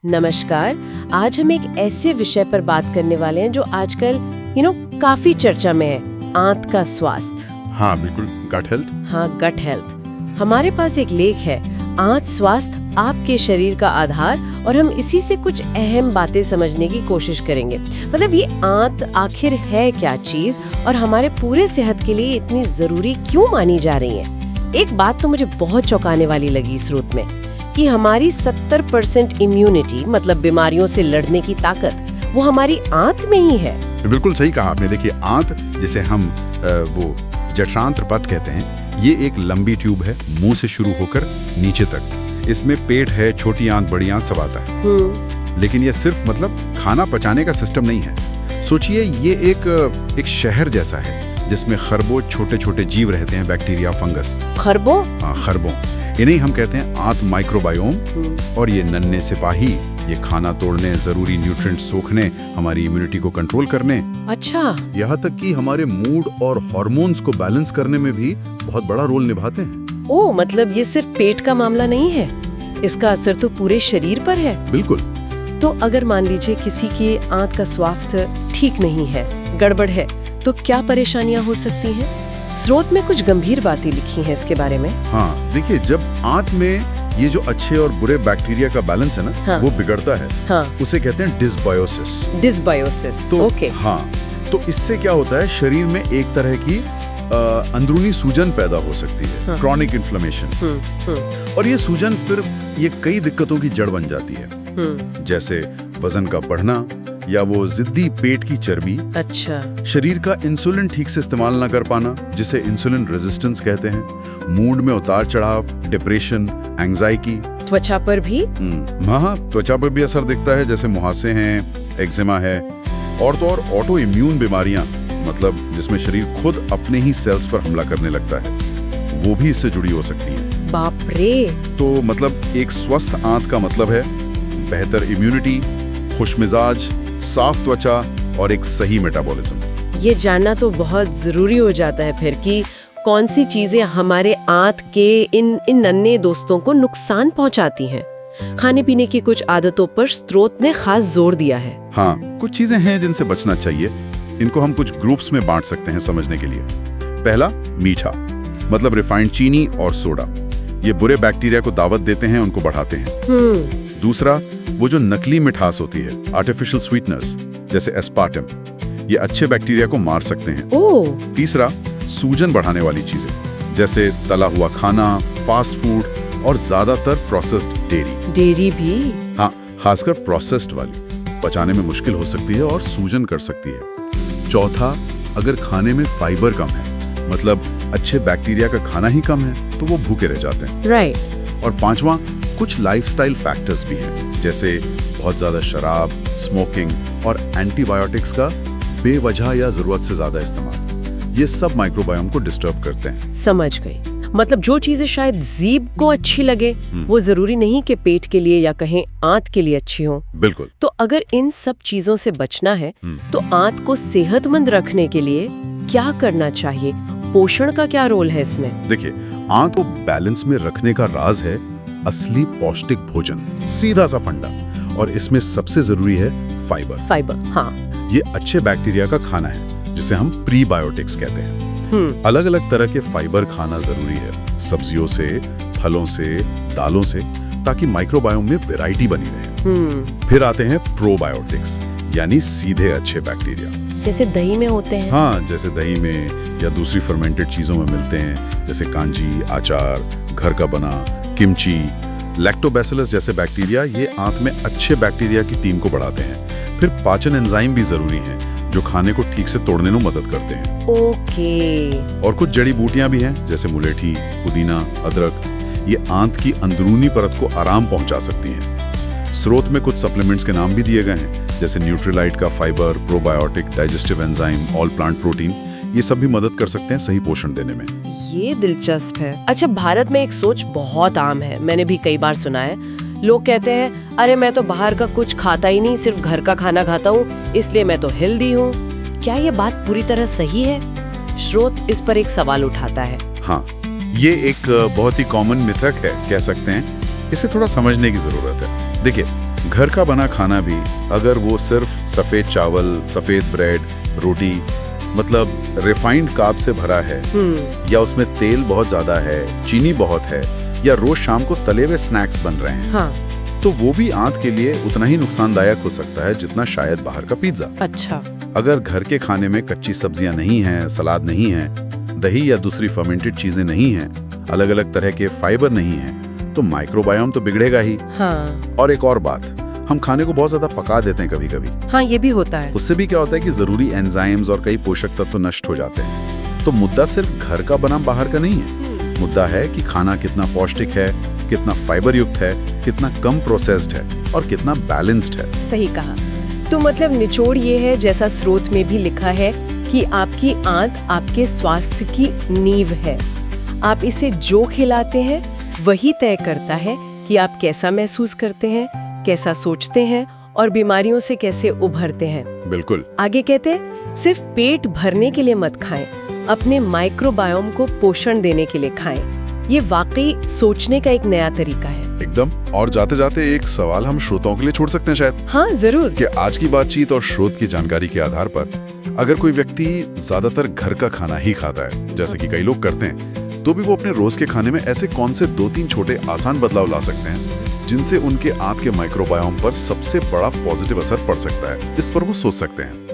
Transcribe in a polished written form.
नमस्कार। आज हम एक ऐसे विषय पर बात करने वाले हैं जो आजकल काफी चर्चा में है, आंत का स्वास्थ्य। हाँ बिल्कुल, गट हेल्थ। हाँ, गट हेल्थ। हमारे पास एक लेख है, आंत स्वास्थ्य आपके शरीर का आधार, और हम इसी से कुछ अहम बातें समझने की कोशिश करेंगे। मतलब ये आंत आखिर है क्या चीज और हमारे पूरे सेहत के लिए इतनी जरूरी क्यों मानी जा रही है। एक बात तो मुझे बहुत चौंकाने वाली लगी इस रूट में कि हमारी 70% इम्यूनिटी, मतलब बीमारियों से लड़ने की ताकत, वो हमारी आंत में ही है। बिल्कुल सही कहा आपने। देखिए, आंत जिसे हम वो जठरांत्र पथ कहते हैं, ये एक लंबी ट्यूब है, मुंह से शुरू होकर नीचे तक। इसमें पेट है, छोटी आंत, बड़ी आंत सब आता है। लेकिन ये सिर्फ खाना पचाने का सिस्टम नहीं है। सोचिए, ये एक शहर जैसा है जिसमें खरबों छोटे छोटे जीव रहते हैं, बैक्टीरिया, फंगस। खरबों? हाँ, खरबों। इन्हें हम कहते हैं आंत माइक्रोबायोम। और ये नन्हे सिपाही, ये खाना तोड़ने, जरूरी न्यूट्रिएंट सोखने, हमारी इम्यूनिटी को कंट्रोल करने, अच्छा, यहाँ तक कि हमारे मूड और हार्मोन्स को बैलेंस करने में भी बहुत बड़ा रोल निभाते हैं। ओ, मतलब ये सिर्फ पेट का मामला नहीं है, इसका असर तो पूरे शरीर पर है। बिल्कुल। तो अगर मान लीजिए किसी की आंत का स्वास्थ्य ठीक नहीं है, गड़बड़ है, तो क्या परेशानियां हो सकती हैं? स्रोत में कुछ गंभीर बातें लिखी हैं इसके बारे में। हाँ, देखिए, जब आंत में ये जो अच्छे और बुरे बैक्टीरिया का बैलेंस है ना, हाँ, वो बिगड़ता है, हाँ, उसे कहते हैं डिसबायोसिस। डिसबायोसिस, तो ओके। हाँ, तो इससे क्या होता है, शरीर में एक तरह की अंदरूनी सूजन पैदा हो सकती है, हाँ, क्रॉनिक इन्फ्लेमेशन। और ये सूजन फिर ये कई दिक्कतों की जड़ बन जाती है, जैसे वजन का बढ़ना या वो जिद्दी पेट की चर्बी। अच्छा। शरीर का इंसुलिन ठीक से इस्तेमाल ना कर पाना, जिसे इंसुलिन रेजिस्टेंस कहते हैं। मूड में उतार चढ़ाव, डिप्रेशन, एंजाइटी। त्वचा पर भी? हाँ, त्वचा पर भी असर दिखता है, जैसे मुहासे हैं, एक्जिमा है, और तो और ऑटो इम्यून बीमारियां, मतलब जिसमें शरीर खुद अपने ही सेल्स पर हमला करने लगता है, वो भी इससे जुड़ी हो सकती है। बाप रे। तो एक स्वस्थ आंत का मतलब है बेहतर इम्यूनिटी, खुशमिजाज, साफ त्वचा और एक सही मेटाबॉलिज्म। ये जानना तो बहुत जरूरी हो जाता है फिर कि कौन सी चीजें हमारे आंत के इन नन्हे दोस्तों को नुकसान पहुंचाती हैं। खाने पीने की कुछ आदतों पर स्रोत ने खास जोर दिया है। हाँ, कुछ चीजें हैं जिनसे बचना चाहिए। इनको हम कुछ ग्रुप्स में बांट सकते हैं समझने के लिए। पहला, मीठा, मतलब रिफाइंड चीनी और सोडा। ये बुरे बैक्टीरिया को दावत देते हैं, उनको बढ़ाते हैं। दूसरा, वो जो नकली मिठास होती है, आर्टिफिशियल स्वीटनर्स, जैसे एस्पार्टम, ये अच्छे बैक्टीरिया को मार सकते हैं। तीसरा, सूजन बढ़ाने वाली चीजें, जैसे तला हुआ खाना, फास्ट फूड और ज्यादातर प्रोसेस्ड डेयरी। डेयरी भी? हाँ, खासकर प्रोसेस्ड वाली, पचाने में मुश्किल हो सकती है और सूजन कर सकती है। चौथा, अगर खाने में फाइबर कम है, मतलब अच्छे बैक्टीरिया का खाना ही कम है, तो वो भूखे रह जाते हैं। राइट। और पांचवा, कुछ लाइफस्टाइल फैक्टर्स भी हैं, जैसे बहुत ज्यादा शराब, स्मोकिंग और एंटीबायोटिक्स का बेवजह या जरूरत से ज्यादा इस्तेमाल। ये सब माइक्रोबायोम को डिस्टर्ब करते हैं। समझ गई। मतलब जो चीजें शायद जीभ को अच्छी लगे, वो जरूरी नहीं कि पेट के लिए या कहें आंत के लिए अच्छी हो। बिल्कुल। तो अगर इन सब चीजों से बचना है, तो आंत को सेहतमंद रखने के लिए क्या करना चाहिए? पोषण का क्या रोल है इसमें? देखिए, आंत को बैलेंस में रखने का राज है असली पौष्टिक भोजन, सीधा सा फंडा। और इसमें सबसे जरूरी है फाइबर। फाइबर, हाँ। ये अच्छे बैक्टीरिया का खाना है, जिसे हम प्रीबायोटिक्स कहते हैं। अलग अलग तरह के फाइबर खाना जरूरी है, सब्जियों से, फलों से, दालों से, ताकि माइक्रोबायोम में वैरायटी बनी रहे। फिर आते हैं प्रोबायोटिक्स, यानी सीधे अच्छे बैक्टीरिया, जैसे दही में होते हैं। हाँ, जैसे दही में या दूसरी फर्मेंटेड चीजों में मिलते हैं, जैसे कांजी, आचार, घर का बना, किमची। लैक्टोबैसिलस जैसे बैक्टीरिया ये आंत में अच्छे बैक्टीरिया की टीम को बढ़ाते हैं। फिर पाचन एंजाइम भी जरूरी हैं, जो खाने को ठीक से तोड़ने में मदद करते हैं। ओके। और कुछ जड़ी बूटियां भी हैं, जैसे मुलेठी, पुदीना, अदरक। ये आंत की अंदरूनी परत को आराम पहुंचा सकती हैं। स्रोत में कुछ सप्लीमेंट्स के नाम भी दिए गए हैं, जैसे न्यूट्रीलाइट का fibre, probiotic, digestive enzyme, all plant protein. ये सब भी मदद कर सकते हैं सही पोषण देने में। ये दिलचस्प है। अच्छा, भारत में एक सोच बहुत आम है, मैंने भी कई बार सुना है। लोग कहते हैं, अरे मैं तो बाहर का कुछ खाता ही नहीं, सिर्फ घर का खाना खाता हूँ, इसलिए मैं तो हेल्दी हूँ। क्या ये बात पूरी तरह सही है? स्रोत इस पर एक सवाल उठाता है। हाँ, ये एक बहुत ही कॉमन मिथक है, कह सकते हैं। इसे थोड़ा समझने की जरूरत है। देखिए, घर का बना खाना भी, अगर वो सिर्फ सफेद चावल, सफेद ब्रेड, रोटी, मतलब रिफाइंड कार्ब से भरा है, या उसमें तेल बहुत ज्यादा है, चीनी बहुत है, या रोज शाम को तले हुए स्नैक्स बन रहे हैं, हाँ। तो वो भी आंत के लिए उतना ही नुकसानदायक हो सकता है जितना शायद बाहर का पिज्जा। अच्छा। अगर घर के खाने में कच्ची सब्जियां नहीं हैं, सलाद नहीं है, दही या दूसरी फर्मेंटेड चीजें नहीं हैं, अलग अलग तरह के फाइबर नहीं हैं, तो माइक्रोबायोम तो बिगड़ेगा ही। हाँ। और एक और बात, हम खाने को बहुत ज्यादा पका देते हैं कभी-कभी। हाँ, ये भी होता है। उससे भी क्या होता है कि जरूरी एंजाइम्स और कई पोषक तत्व नष्ट हो जाते हैं। तो मुद्दा सिर्फ घर का बना बाहर का नहीं है, मुद्दा है कि खाना कितना पौष्टिक है, कितना फाइबर युक्त है, कितना कम प्रोसेस्ड है और कितना बैलेंस्ड है। सही कहा। तो मतलब निचोड़ ये है, जैसा स्रोत में भी लिखा है, कि आपकी आंत आपके स्वास्थ्य की नींव है। आप इसे जो खिलाते हैं वही तय करता है कि आप कैसा महसूस करते हैं, कैसा सोचते हैं और बीमारियों से कैसे उभरते हैं। बिल्कुल। आगे कहते हैं, सिर्फ पेट भरने के लिए मत खाएं, अपने माइक्रोबायोम को पोषण देने के लिए खाएं। ये वाकई सोचने का एक नया तरीका है। एकदम। और जाते जाते एक सवाल हम श्रोताओं के लिए छोड़ सकते हैं शायद। हाँ, जरूर। कि आज की बातचीत और स्रोत की जानकारी के आधार पर अगर कोई व्यक्ति ज्यादातर घर का खाना ही खाता है, जैसे कि कई लोग करते हैं, तो भी वो अपने रोज के खाने में ऐसे कौन से 2-3 छोटे आसान बदलाव ला सकते हैं जिनसे उनके आंत के माइक्रोबायोम पर सबसे बड़ा पॉजिटिव असर पड़ सकता है, इस पर वो सोच सकते हैं।